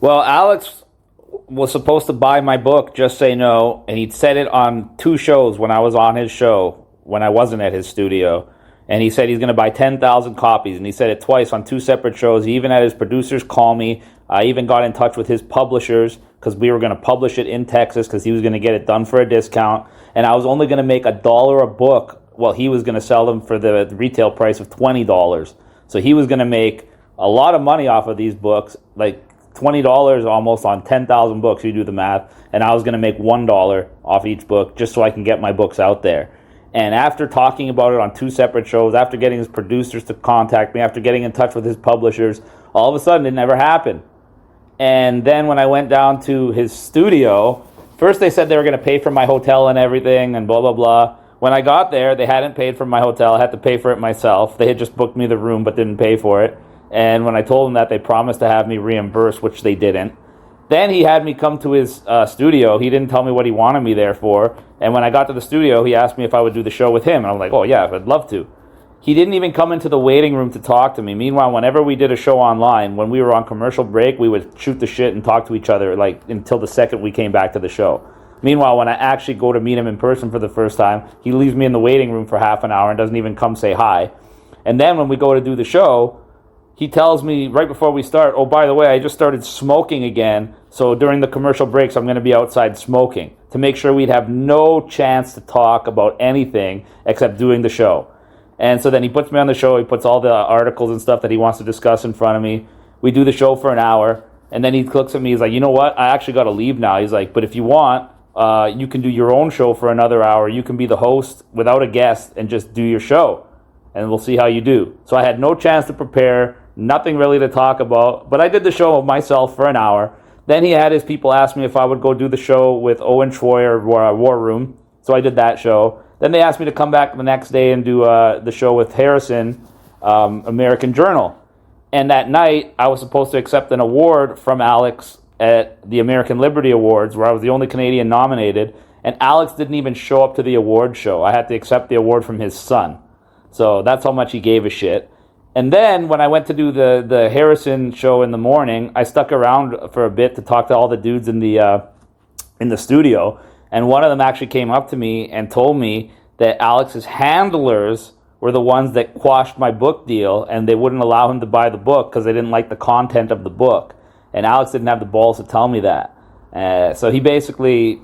Well, Alex was supposed to buy my book, Just Say No, and he'd said it on 2 shows when I was on his show, when I wasn't at his studio. And he said he's going to buy 10,000 copies, and he said it twice on 2 separate shows. He even had his producers call me. I even got in touch with his publishers because we were going to publish it in Texas because he was going to get it done for a discount. And I was only going to make $1 a book. Well, he was going to sell them for the retail price of $20. So he was going to make a lot of money off of these books, like $20 almost on 10,000 books, you do the math. And I was going to make $1 off each book just so I can get my books out there. And after talking about it on 2 separate shows, after getting his producers to contact me, after getting in touch with his publishers, all of a sudden it never happened. And then when I went down to his studio, first they said they were going to pay for my hotel and everything and blah, blah, blah. When I got there, they hadn't paid for my hotel. I had to pay for it myself. They had just booked me the room but didn't pay for it. And when I told them that, they promised to have me reimbursed, which they didn't. Then he had me come to his studio. He didn't tell me what he wanted me there for. And when I got to the studio, he asked me if I would do the show with him. And I'm like, oh, yeah, I'd love to. He didn't even come into the waiting room to talk to me. Meanwhile, whenever we did a show online, when we were on commercial break, we would shoot the shit and talk to each other like until the second we came back to the show. Meanwhile, when I actually go to meet him in person for the first time, he leaves me in the waiting room for half an hour and doesn't even come say hi. And then when we go to do the show, he tells me right before we start, oh, by the way, I just started smoking again, so during the commercial breaks, I'm going to be outside smoking to make sure we'd have no chance to talk about anything except doing the show. And so then he puts me on the show, he puts all the articles and stuff that he wants to discuss in front of me. We do the show for an hour, and then he looks at me, he's like, you know what, I actually got to leave now. He's like, but if you want, you can do your own show for another hour. You can be the host without a guest and just do your show, and we'll see how you do. So I had no chance to prepare, nothing really to talk about, but I did the show myself for an hour. Then he had his people ask me if I would go do the show with Owen Schroyer, War Room, so I did that show. Then they asked me to come back the next day and do the show with Harrison, American Journal. And that night, I was supposed to accept an award from Alex at the American Liberty Awards, where I was the only Canadian nominated, and Alex didn't even show up to the award show. I had to accept the award from his son. So that's how much he gave a shit. And then when I went to do the Harrison show in the morning, I stuck around for a bit to talk to all the dudes in the studio. And one of them actually came up to me and told me that Alex's handlers were the ones that quashed my book deal, and they wouldn't allow him to buy the book because they didn't like the content of the book. And Alex didn't have the balls to tell me that. So he basically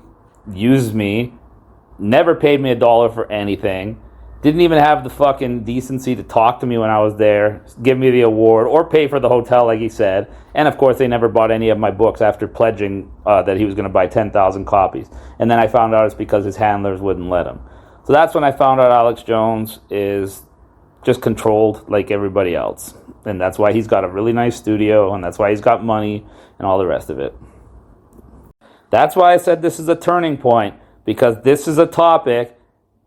used me, never paid me $1 for anything, didn't even have the fucking decency to talk to me when I was there, give me the award, or pay for the hotel like he said. And of course, they never bought any of my books after pledging that he was going to buy 10,000 copies. And then I found out it's because his handlers wouldn't let him. So that's when I found out Alex Jones is just controlled like everybody else. And that's why he's got a really nice studio, and that's why he's got money and all the rest of it. That's why I said this is a turning point, because this is a topic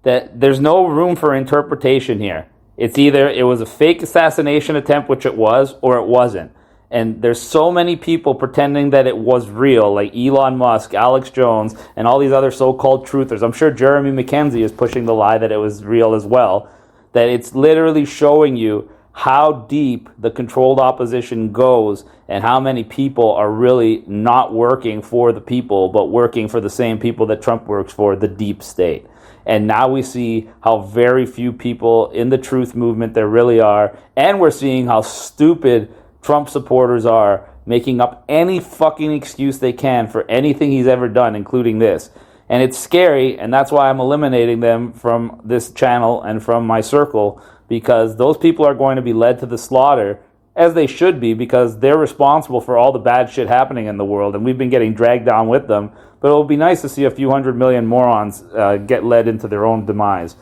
that there's no room for interpretation here. It's either it was a fake assassination attempt, which it was, or it wasn't. And there's so many people pretending that it was real, like Elon Musk, Alex Jones, and all these other so-called truthers. I'm sure Jeremy McKenzie is pushing the lie that it was real as well, that it's literally showing you how deep the controlled opposition goes and how many people are really not working for the people, but working for the same people that Trump works for, the deep state. And now we see how very few people in the truth movement there really are. And we're seeing how stupid Trump supporters are, making up any fucking excuse they can for anything he's ever done, including this. And it's scary, and that's why I'm eliminating them from this channel and from my circle, because those people are going to be led to the slaughter, as they should be, because they're responsible for all the bad shit happening in the world, and we've been getting dragged down with them. But it'll be nice to see a few 100 million morons get led into their own demise,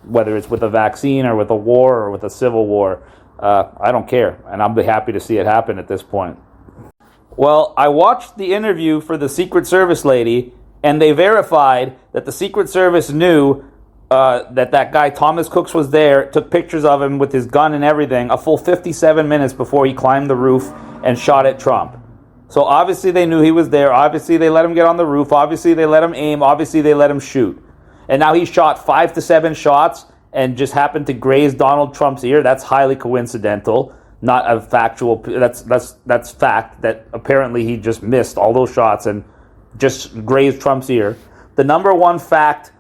whether it's with a vaccine or with a war or with a civil war. I don't care, and I'll be happy to see it happen at this point. Well, I watched the interview for the Secret Service lady, and they verified that the Secret Service knew that guy Thomas Cooks was there, took pictures of him with his gun and everything, a full 57 minutes before he climbed the roof and shot at Trump. So obviously they knew he was there. Obviously they let him get on the roof. Obviously they let him aim. Obviously they let him shoot. And now he shot 5 to 7 shots and just happened to graze Donald Trump's ear. That's highly coincidental. not a factual. That's fact that apparently he just missed all those shots and just grazed Trump's ear. The number one fact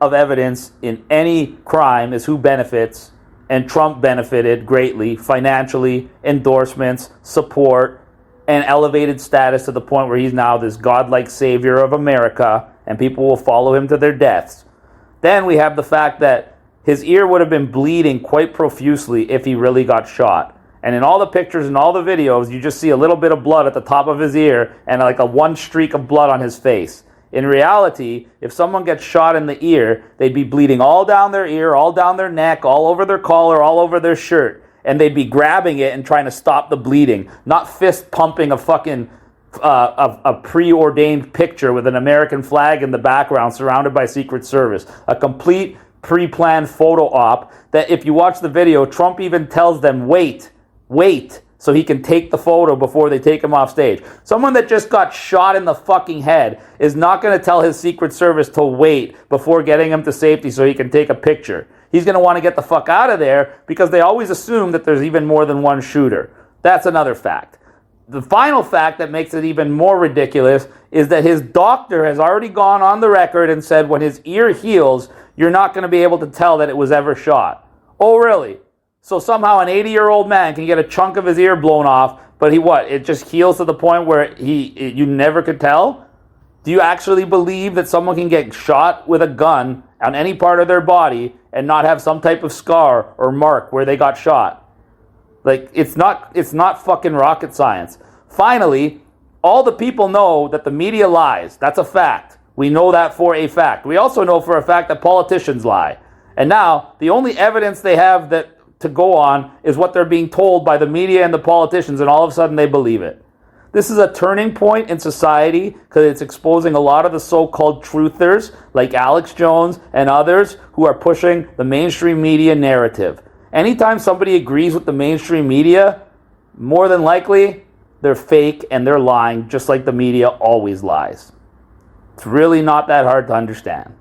of evidence in any crime is who benefits, and Trump benefited greatly financially, endorsements, support, and elevated status to the point where he's now this godlike savior of America, and people will follow him to their deaths. Then we have the fact that his ear would have been bleeding quite profusely if he really got shot. And in all the pictures and all the videos, you just see a little bit of blood at the top of his ear and like a one streak of blood on his face. In reality, if someone gets shot in the ear, they'd be bleeding all down their ear, all down their neck, all over their collar, all over their shirt. And they'd be grabbing it and trying to stop the bleeding, not fist pumping a fucking a preordained picture with an American flag in the background surrounded by Secret Service. A complete pre-planned photo op that if you watch the video, Trump even tells them, wait, so he can take the photo before they take him off stage. Someone that just got shot in the fucking head is not going to tell his Secret Service to wait before getting him to safety so he can take a picture. He's going to want to get the fuck out of there because they always assume that there's even more than one shooter. That's another fact. The final fact that makes it even more ridiculous is that his doctor has already gone on the record and said when his ear heals, you're not going to be able to tell that it was ever shot. Oh, really? So somehow an 80-year-old man can get a chunk of his ear blown off, but it just heals to the point where you never could tell? Do you actually believe that someone can get shot with a gun on any part of their body and not have some type of scar or mark where they got shot? Like, it's not fucking rocket science. Finally, all the people know that the media lies. That's a fact. We know that for a fact. We also know for a fact that politicians lie. And now, the only evidence they have to go on is what they're being told by the media and the politicians, and all of a sudden they believe it. This is a turning point in society because it's exposing a lot of the so-called truthers like Alex Jones and others who are pushing the mainstream media narrative. Anytime somebody agrees with the mainstream media, more than likely, they're fake and they're lying, just like the media always lies. It's really not that hard to understand.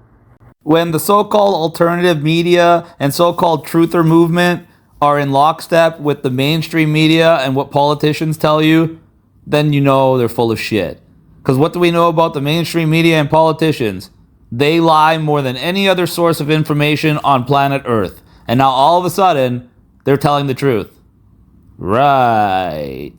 When the so-called alternative media and so-called truther movement are in lockstep with the mainstream media and what politicians tell you, then you know they're full of shit. Because what do we know about the mainstream media and politicians? They lie more than any other source of information on planet Earth. And now all of a sudden, they're telling the truth. Right.